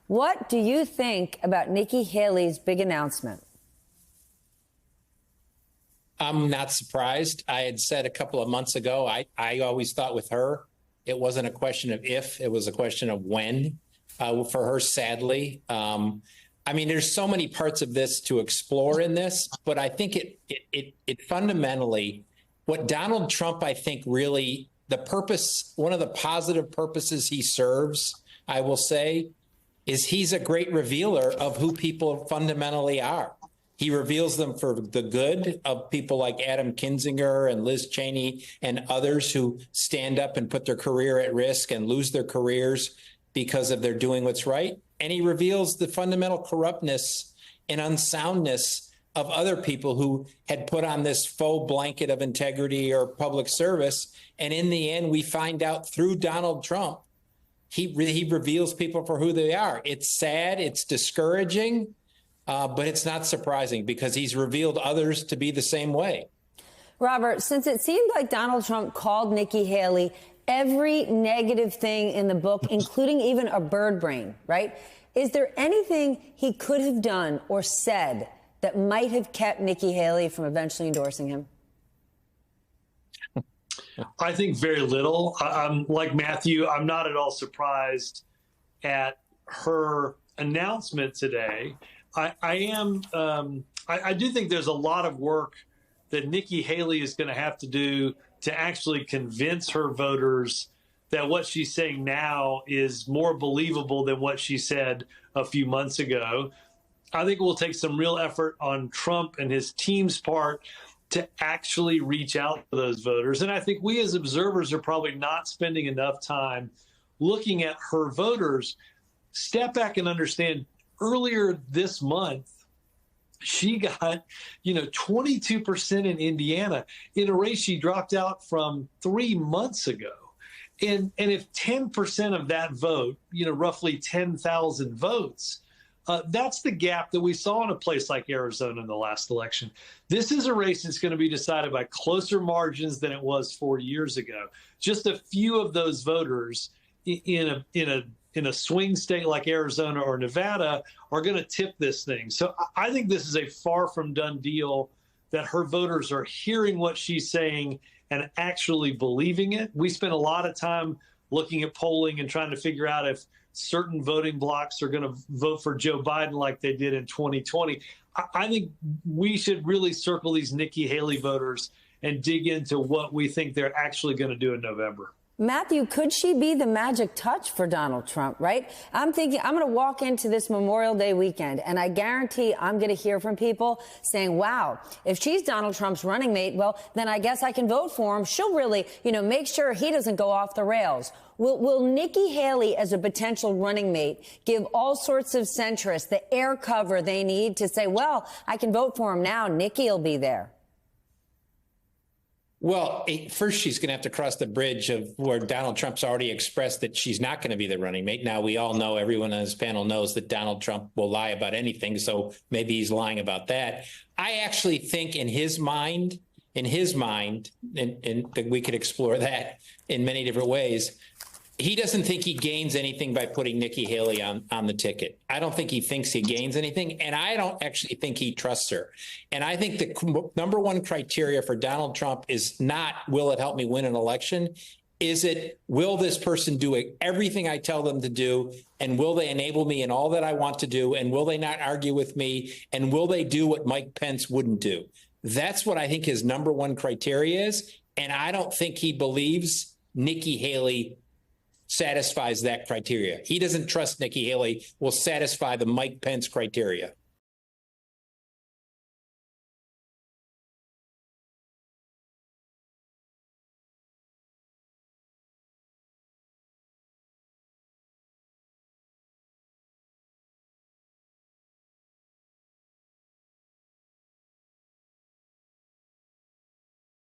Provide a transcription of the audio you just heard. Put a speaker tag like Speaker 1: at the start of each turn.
Speaker 1: What do you think about Nikki Haley's big announcement?
Speaker 2: I'm not surprised. I had said a couple of months ago, I always thought with her, it wasn't a question of if, it was a question of when for her, sadly. I mean, there's so many parts of this to explore in this, but I think it fundamentally, what Donald Trump, I think really, the purpose, one of the positive purposes he serves, I will say, is he's a great revealer of who people fundamentally are. He reveals them for the good of people like Adam Kinzinger and Liz Cheney and others who stand up and put their career at risk and lose their careers because of their doing what's right. And he reveals the fundamental corruptness and unsoundness of other people who had put on this faux blanket of integrity or public service. And in the end, we find out through Donald Trump, he reveals people for who they are. It's sad, it's discouraging. But it's not surprising because he's revealed others to be the same way.
Speaker 1: Robert, since it seemed like Donald Trump called Nikki Haley every negative thing in the book, including even a bird brain, right? Is there anything he could have done or said that might have kept Nikki Haley from eventually endorsing him?
Speaker 3: I think very little. I'm like Matthew, I'm not at all surprised at her announcement today. I do think there's a lot of work that Nikki Haley is going to have to do to actually convince her voters that what she's saying now is more believable than what she said a few months ago. I think it will take some real effort on Trump and his team's part to actually reach out to those voters. And I think we as observers are probably not spending enough time looking at her voters. Step back and understand, earlier this month, she got, 22% in Indiana in a race she dropped out from 3 months ago. And if 10% of that vote, roughly 10,000 votes, that's the gap that we saw in a place like Arizona in the last election. This is a race that's going to be decided by closer margins than it was 4 years ago. Just a few of those voters in a swing state like Arizona or Nevada are going to tip this thing. So I think this is a far from done deal, that her voters are hearing what she's saying and actually believing it. We spent a lot of time looking at polling and trying to figure out if certain voting blocks are going to vote for Joe Biden like they did in 2020. I think we should really circle these Nikki Haley voters and dig into what we think they're actually going to do in November.
Speaker 1: Matthew, could she be the magic touch for Donald Trump, right? I'm thinking I'm going to walk into this Memorial Day weekend, and I guarantee I'm going to hear from people saying, wow, if she's Donald Trump's running mate, well, then I guess I can vote for him. She'll really, make sure he doesn't go off the rails. Will Nikki Haley, as a potential running mate, give all sorts of centrists the air cover they need to say, well, I can vote for him now. Nikki will be there.
Speaker 2: Well, first, she's going to have to cross the bridge of where Donald Trump's already expressed that she's not going to be the running mate. Now, we all know, everyone on this panel knows that Donald Trump will lie about anything, so maybe he's lying about that. I actually think in his mind, and we could explore that in many different ways, he doesn't think he gains anything by putting Nikki Haley on the ticket. I don't think he thinks he gains anything, and I don't actually think he trusts her. And I think the number one criteria for Donald Trump is not, will it help me win an election? Is it, will this person do everything I tell them to do? And will they enable me in all that I want to do? And will they not argue with me? And will they do what Mike Pence wouldn't do? That's what I think his number one criteria is. And I don't think he believes Nikki Haley satisfies that criteria. He doesn't trust Nikki Haley will satisfy the Mike Pence criteria.